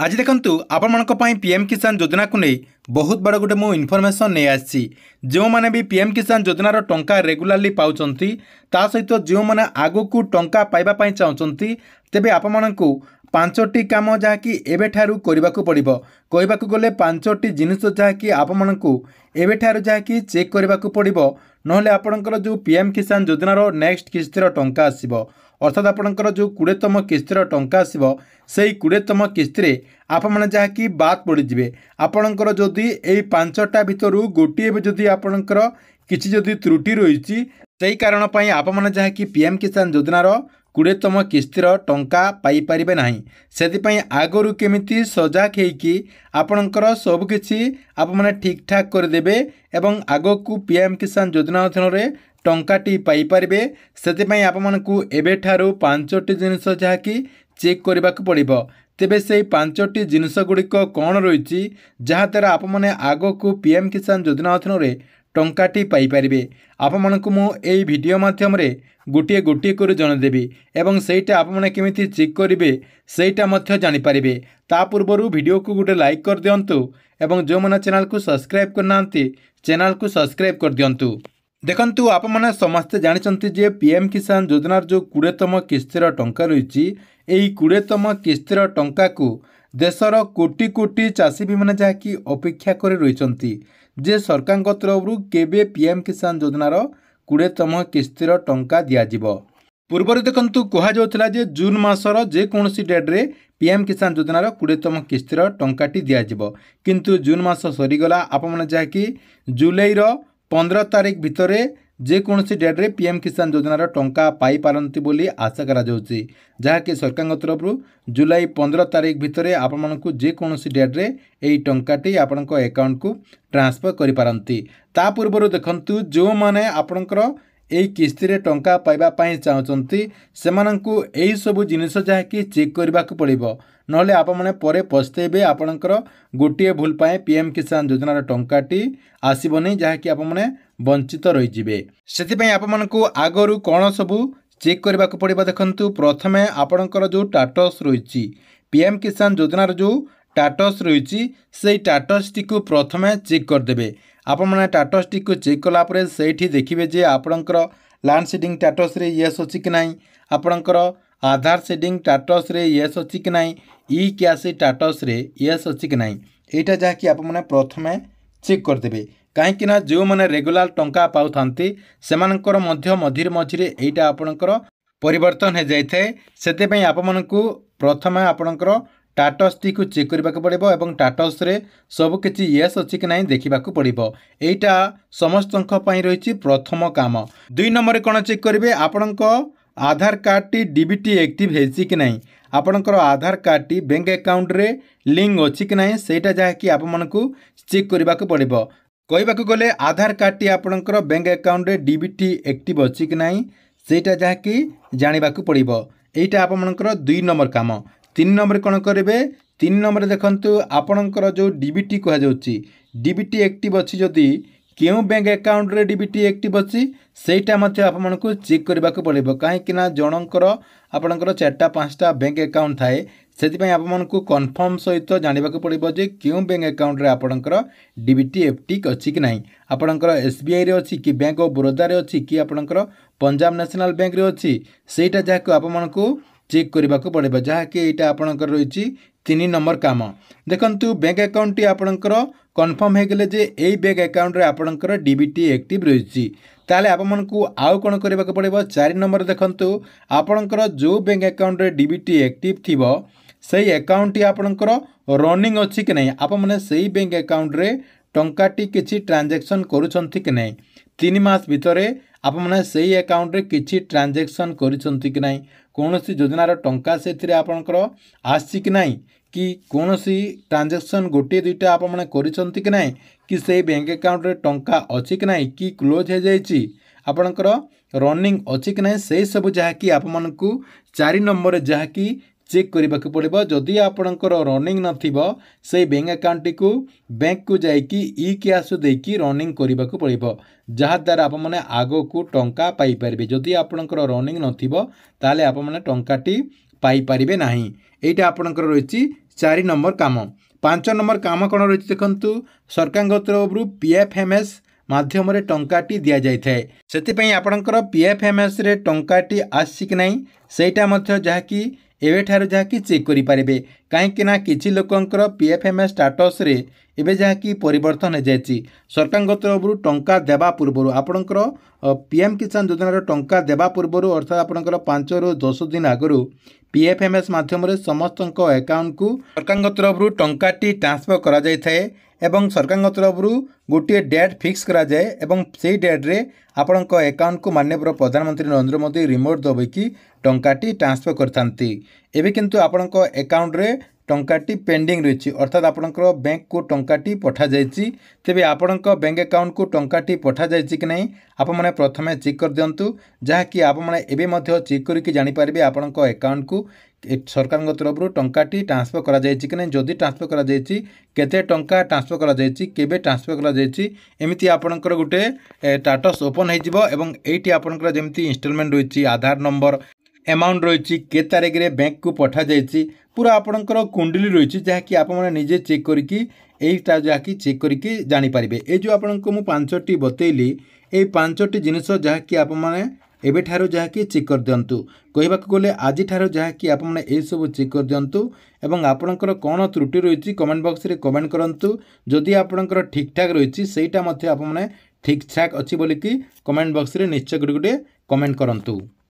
आज देखंतु आपमनक पई पीएम किसान योजना को नहीं बहुत बड़ गोटे मु इनफॉरमेशन नहीं आसी जो माने भी पीएम किसान योजना रो टंका रेगुलारली पाउचंती ता सहित जो माने आगो को टंका पाइबा पई चाहचंती तेबे आपमनकु पांचटी काम जहाँकि एबेठारु करबाकू पड़िबो कहबाकू गले पांचटी जिनिस जहाँकि आपमनकु एबेठारु जहाँकि चेक करबाकू पड़िबो नहले आपणकर जो पीएम किसान योजना रो नेक्स्ट किस्तिर टंका आसीबो अर्थात आपणकर जो 20तम किस्तिर टंका आसीबो सेई 20तम किस्तिरे आपमने जहाँकि बात पड़ जिवे आपणकर जदि एई पांचटा भितरु गोटिए जदि आपणकर किछि जदि त्रुटि रहिछि सेई कारण पई आपमने जहाँकि पीएम किसान योजना रो 20तम किस्तिर टंका पाई परिबे नाही सेति आगरु केमिति सजाग हेकी आपणकर सबकिछि आपमने ठीक ठाक कर देबे एवं आगकू पीएम किसान योजना अधीन टंकाटी पाई परिबे सेति आपमनकु एबेठारु पांचटी जिनिस जहाँकि चेक करबाकू पड़िबो तेबे से पांचटी जिनिस गुड़िक कौन रही जहाँ द्वारा आपमने आगकू पीएम किसान योजना अधीन टंकाटी पाई परिबे आपमनकु मु एई वीडियो माध्यम रे गोटे गोटे कर जनदेवी एवं सेटा आपमने केमिति चेक करिवे सेटा मध्य जानि परिबे ता पूर्वरु वीडियो को गोटे लाइक कर दियंतु एवं जो माने चैनल को सब्सक्राइब करनांती चैनल को सब्सक्राइब कर दियंतु। देखंतु आपमने समस्त जानिचंती जे पीएम किसान योजनार जो 20तम किस्तिर टंका रही एई 20तम किस्तिर टंका को देशर कोटी कोटी चाषी भी मैंने जहाँकि अपेक्षा कर रही जे सरकार तरफ केबे पीएम किसान योजनार 20तम किस्तिर टंका दियाजिबो। पूर्वर देखंतु कहा जाउथला जे जून मासर जे कोनोसी डेट रे पीएम किसान योजनार 20तम किस्तिर टंकाटी दियाजिबो किंतु जून मास सरीगला आपमने जहाँकि जुलाई 15 तारिख भितर जेकोसी डेट रे पीएम किसान योजनार टंका पाई पारंती बोली आशा करा जाउची जहाँकि सरकार तरफ जुलाई 15 तारिख भितर आपमनकु जेकोसी डेट रे एई टंकाटी आपनक अकाउंट को ट्रांसफर करि पारंती। ता पूर्व देखंतु जो माने आपनकर एई किस्ती टंका पाइबा पाई चाहचंती सेमानंकु एई सब जिनिस जहाँकि चेक करबाकू पड़िबो नहले आपमने परे पछतेबे आपनकर गोटिए भूल पाए पीएम किसान योजनार टंकाटी आसीबनी जहाँकि आपमने वंचित रही जिवे सेति आपमनकु आगरु कौन सबू चेक करबाकू पड़िबो। देखंतु प्रथमे आपनकर जो टाटस रही पीएम किसान योजनार जो टाटस रही से टाटस टी प्रथमे चेक करदेबे आपमने टाटस टी चेक कलापर से देखिए जे आपणकर लैंड सीडिंग टाटस रे येस अच्छी कि नहीं आपणकर आधार सीडिंग टाटस रे येस अच्छी कि नहीं ई कैसी टाटस रे येस अच्छी कि नहीं यहाँ जहाँकि आपमने प्रथमे चेक करदेबे कहीं जो मैंने रेगुलार टंका पाउ थांती सेमानकर मझिरे मझिरे एटा आपणकर परिवर्तन हो जाए से आपमनकु प्रथमे आपणकर टाटस टी को चेक करने को पड़ो और टाटस रे सबकि येस अच्छी कि नहीं देखा पड़ो यहाँ समस्त रही प्रथम काम। 2 नंबर कौन चेक करेंगे आपण आधार कार्ड टी डीबीटी एक्टिव है कि नहीं आपणकर आधार कार्ड टी बैंक अकाउंट रे लिंक अच्छी कि नहीं सेटा जहाँकि आपमनकु चेक करने को पड़ो कहबाकू गले आधार कार्ड टी आपणकर बैंक अकाउंट रे डीबीटी एक्टिव अच्छी कि नहीं सेटा जहाँकि जानिबाकू पड़ो यहाँ आपमनकर 2 नंबर काम। 3 नंबर कौन करेंगे 3 नंबर देखंतु आपणकर जो डीबीटी कह डीबीटी एक्टिव अच्छी जदि क्यों बैंक अकाउंट रे डीबीटी एक्टिव अच्छी सेटा मध्य आपमनकु चेक करने को पड़ो कहीं जनकर आपणकर 4-5टा बैंक अकाउंट थाए से आपमनकु कन्फर्म सहित जानवाक पड़ो जे क्यों बैंक अकाउंट रे आपणकर डीबीटी एक्टिव अच्छी कि नहीं आपणकर एसबीआई रे अच्छी कि बैंक ऑफ बड़ौदा रे अच्छी कि आपणकर पंजाब नेशनल बैंक रे अच्छी सेटा जहाँकि आपमनकु चेक करने को पड़ो जहाँकि यहाँ आपणकर रही 3 नंबर काम। देखंतु बैंक अकाउंट टी आपणकर कन्फर्म हो गले जे एई बैंक अकाउंट रे आपणकर डीबीटी एक्टिव रही ताले आपमनकु आउ कोन करबा को पड़ो 4 नंबर देखंतु आपणकर जो बैंक अकाउंट रे डीबीटी एक्टिव थिबो सही अकाउंट टी आपणकर रनिंग अच्छी कि नहीं आपमने सही बैंक अकाउंट रे टंकाटी किछि ट्रांजैक्शन करूछंती कि नहीं 3 मास भितरे आपमने सही अकाउंट रे किछि ट्रांजैक्शन करूछंती कि नहीं कौनसी योजनार टंका से आपणकर आसी कि नहीं कि कौनसी ट्रांजैक्शन गोटे 2टा आपमने करिसंती कि नहीं कि से बैंक अकाउंट रे टंका अच्छी कि नहीं कि क्लोज हो जाइए आपणकर रनिंग अच्छी कि नहीं से सब जहाँकि आपमनकु 4 नंबर जहाँकि चेक करने को पड़ो जदि आपणकर रनिंग नथिबो से बैंक अकाउंट को बैंक को जाइकी ई कैश देकी रनिंग करने को पड़ो जहाँद्वारा आपने आग को टंका पाई पारे जदि आपणकर रनिंग नथिबो ताले आपने टंकाटी पाइपारे ना। यहाँ आपंकर रही 4 नंबर काम। 5 नंबर काम कौन रही देखु सरकार तरफ PFMS माध्यम टंकाटी दि जाए से आपणकर PFMS रे टंकाटी आसी कि नहीं सेटा जहाँकि एवेठार जहाँकि चेक करेंगे कहीं किसी लोकंर PFMS स्टाटस रे एवं जहाँकि परिवर्तन हो जाए सरकार तरफ टंका देवा पूर्व आपणकर PM किसान योजनार टंका देवा पूर्व अर्थात आपणकर 5 ରୁ 10 दिन आगु PFMS माध्यम समस्त अकाउंट को सरकार तरफ टंकाटी ट्रांसफर करा जाय थाए एवं सरकार तरफ गोटे डेट फिक्स करा जाए एवं से डेट रे आपण अकाउंट को माननीय प्रधानमंत्री नरेंद्र मोदी रिमोट दबाई टंकाटी ट्रांसफर करथांती। एबे किंतु आपण अकाउंट रे टंकाटी पेंडिंग रही अर्थात आपणकर बैंक को टंकाटी पठा जाइछि तेबे आपणक बैंक अकाउंट को टंकाटी पठा जाइछि कि नहीं आप मैंने प्रथमे चेक कर दिंतु जहाँकि आप मैंने एबे मध्य चेक करके जानीपारे आपणक अकाउंट को सरकार तरफ टंकाटी ट्रांसफर करा जाइछि कि नहीं जदि ट्रांसफर करा जाइछि केते टंका ट्रांसफर करा जाइछि केबे ट्रांसफर करा जाइछि एमिति आपणकर गोटे स्टाटस ओपन होइजिबो एवं एठी आपणकर जेमिति इंस्टॉलमेंट रही आधार नंबर अमाउंट रही के तारीख रे बैंक को पठा जाइछि पूरा आपणकर कुंडली रही जहाँकि आप निजे चेक करके यहीटा जहाँकि चेक करके जानीपारे ये जो आपको मुझे 5टी बतैली ये 5टी जिनस जहाँकि आप एबेठारो जहाँकि चेक कर दिंतु कहवाक गले आज जहाँकि आप सब चेक कर दिंतु एवं आपणकर कौन त्रुटि रही कमेंट बॉक्स रे कमेंट करंतु जदि आपणकर ठीक ठाक रही सेटा आप ठीक ठाक अच्छी बोलिकी कमेंट बॉक्स रे निश्चय गोटे कमेंट करंतु।